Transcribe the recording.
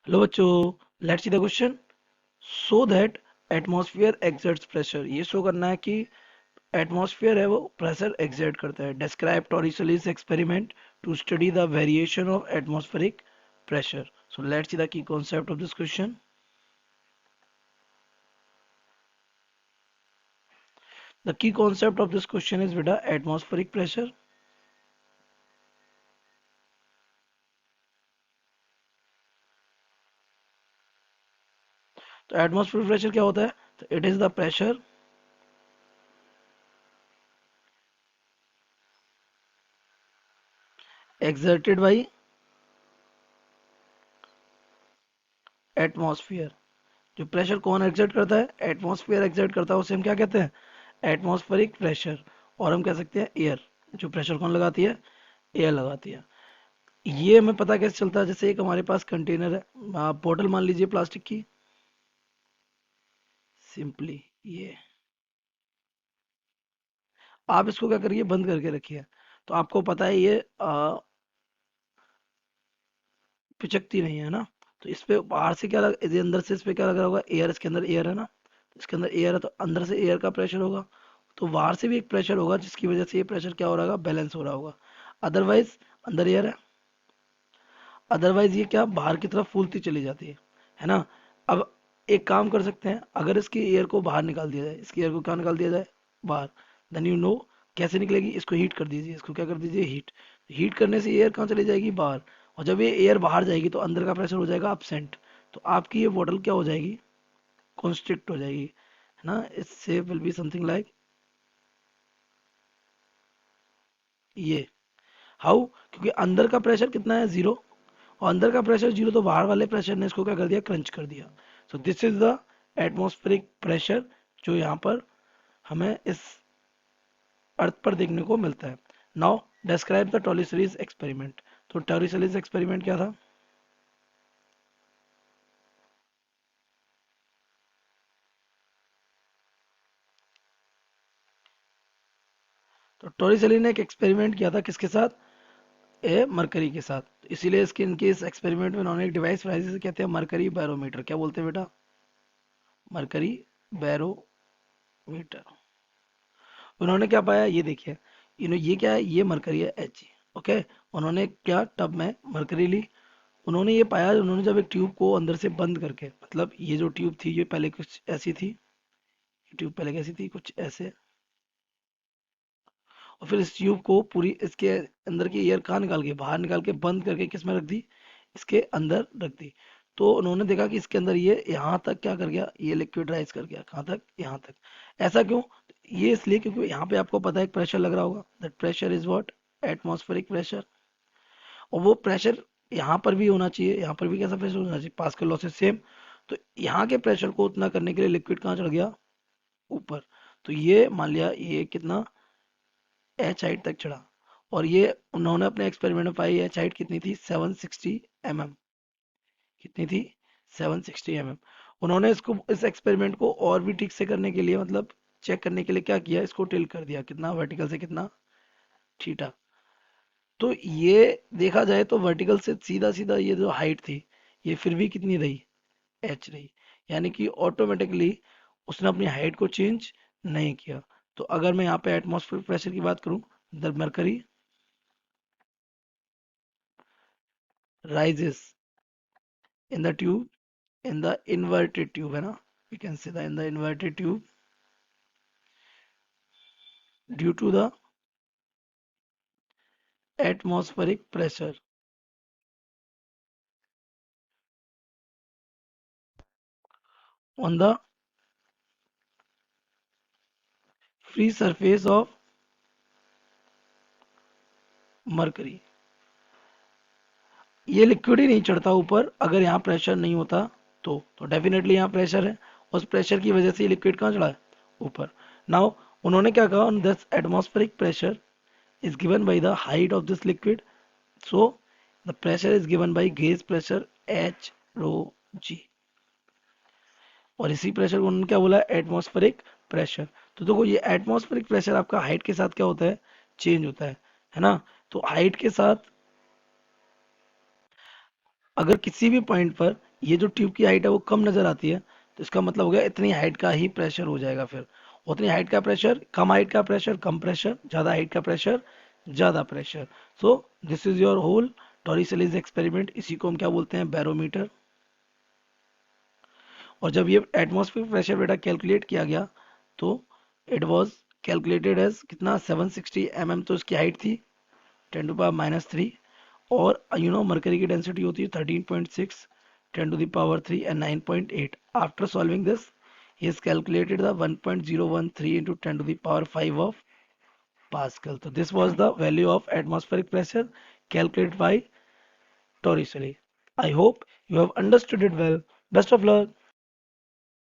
Hello बच्चों, let's see the question. So that atmosphere exerts pressure, ये show करना है कि एटमॉस्फेयर है वो प्रेशर एक्सर्ट करता है। Describe Torricelli's experiment to study the variation of atmospheric pressure. So let's see the key concept of this question. The key concept of this question is बेटा atmospheric pressure. तो atmospheric pressure क्या होता है? तो it is the pressure exerted by atmosphere. जो pressure कौन exert करता है? एटमॉस्फेयर एक्सर्ट करता है, उसे हम क्या कहते हैं? Atmospheric pressure. और हम कह सकते हैं एयर। जो प्रेशर कौन लगाती है? एयर लगाती है। ये हमें पता कैसे चलता है? जैसे एक हमारे पास कंटेनर है, आप बोतल मान लीजिए प्लास्टिक की। सिंपली ये आप इसको क्या करिए, बंद करके रखिए। तो आपको पता है ये पिचकती नहीं है ना। तो इस पे बाहर से क्या लग, यदि अंदर से इस पे क्या लग रहा होगा? एयर। इसके अंदर एयर है ना, तो इसके अंदर एयर है तो अंदर से एयर का प्रेशर होगा। तो बाहर से भी एक प्रेशर होगा जिसकी वजह से ये प्रेशर क्या हो रहा होगा? बैलेंस हो रहा होगा। अदरवाइज अंदर एयर है, अदरवाइज ये क्या बाहर की तरफ फूलती चली जाती है ना। अब एक काम कर सकते हैं, अगर इसकी एयर को बाहर निकाल दिया जाए, इसकी एयर को क्या निकाल दिया जाए? बाहर। देन यू नो कैसे निकलेगी? इसको हीट कर दीजिए, इसको क्या कर दीजिए? हीट। हीट करने से एयर कहाँ चली जाएगी? बाहर। और जब ये एयर बाहर जाएगी तो अंदर का प्रेशर हो जाएगा अपसेंट। तो आपकी ये बॉटल क्या हो जाएगी? कॉन्स्ट्रिक्ट हो जाएगी, है ना। इससे विल बी समथिंग लाइक ये। हाउ? क्योंकि अंदर का प्रेशर कितना है? जीरो। और अंदर का प्रेशर जीरो, तो बाहर वाले प्रेशर ने इसको क्या कर दिया? क्रंच कर दिया। सो this is the atmospheric pressure जो यहाँ पर हमें इस अर्थ पर देखने को मिलता है। Now describe the Torricelli's experiment. तो टॉलिसरीज एक्सपेरिमेंट क्या था? तो टॉरिसली ने एक एक्सपेरिमेंट किया था, किसके साथ? ए मरकरी के साथ। तो इसीलिए इसके इनके इस एक्सपेरिमेंट में उन्होंने एक डिवाइस बनाई जिसे कहते हैं मरकरी बैरोमीटर। क्या बोलते हैं बेटा? Mercury barometer. उन्होंने क्या पाया ये देखिए। ये क्या है? ये मरकरी है एच। ओके। उन्होंने क्या टब में मरकरी ली। उन्होंने ये पाया, उन्होंने जब एक ट्यूब को अंदर से बंद करके, मतलब ये जो ट्यूब थी ये पहले कुछ ऐसी थी, ये ट्यूब पहले कैसी थी? कुछ ऐसे। और फिर इस ट्यूब को पूरी इसके अंदर की एयर कहाँ निकाल के, बाहर निकाल के बंद करके किस में रख दी? इसके अंदर रख दी। तो उन्होंने देखा कि इसके अंदर ये यहाँ तक क्या कर गया? ये लिक्विड राइज कर गया। कहाँ तक? यहाँ तक। ऐसा क्यों? ये इसलिए क्योंकि यहाँ पे आपको पता है एक प्रेशर लग रहा होगा। That pressure is what? Atmospheric pressure. और वो प्रेशर यहाँ पर भी होना चाहिए, यहाँ पर भी कैसा प्रेशर होना चाहिए? पास्कल लॉ से सेम। तो यहाँ के प्रेशर को उतना करने के लिए लिक्विड कहाँ चढ़ गया? ऊपर। तो ये मान लिया ये कितना? एच हाइट तक चढ़ा। और ये उन्होंने अपने एक्सपेरिमेंट में पाई एच हाइट कितनी थी? 760 mm। कितनी थी? 760 mm। उन्होंने इसको इस एक्सपेरिमेंट को और भी ठीक से करने के लिए, मतलब चेक करने के लिए क्या किया? इसको टिल्ट कर दिया। कितना? वर्टिकल से कितना? थीटा। तो ये देखा जाए तो वर्टिकल से सीधा सीधा ये जो हाइट थी ये फिर भी कितनी रही? एच रही। यानी कि ऑटोमेटिकली उसने अपनी हाइट को चेंज नहीं किया। तो अगर मैं यहाँ पे एटमॉस्फेयर प्रेशर की बात करूं, the mercury rises in the tube, in the inverted tube, है ना। we can say that in the inverted tube due to the atmospheric pressure on the free surface of mercury। ये liquid ही नहीं चढ़ता ऊपर अगर यहाँ प्रेशर नहीं होता। तो डेफिनेटली यहाँ प्रेशर है, उस प्रेशर की वजह से ये लिक्विड कहाँ चढ़ा है? ऊपर। नाउ उन्होंने क्या कहा? On this atmospheric pressure is given by the height of this liquid, so the pressure is given by gauge pressure h rho g। और इसी प्रेशर को उन्होंने क्या बोला? Atmospheric pressure. तो देखो ये एटमॉस्फेरिक प्रेशर आपका हाइट के साथ क्या होता है? चेंज होता है ना। तो हाइट के साथ अगर किसी भी पॉइंट पर ये जो ट्यूब की हाइट है वो कम नजर आती है, तो इसका मतलब हो गया इतनी हाइट का ही प्रेशर हो जाएगा फिर। उतनी हाइट का प्रेशर, कम हाइट का प्रेशर कम प्रेशर, ज्यादा हाइट का प्रेशर ज्यादा pressure. So this is your whole Torricelli's experiment. इसी को हम क्या बोलते हैं, बैरोमीटर। और जब ये एटमॉस्फेरिक प्रेशर बेटा कैलकुलेट किया गया, तो इट वाज कैलकुलेटेड एज कितना, 760 mm, तो इसकी हाइट थी 10⁻³ और मरकरी की डेंसिटी होती है 13.6, 10⁻³ and 9.8। After solving this he has calculated the 1.013 into 10 to the power 5 of Pascal. So this was the value of atmospheric pressure calculated by Torricelli. I hope you have understood it well. Best of luck.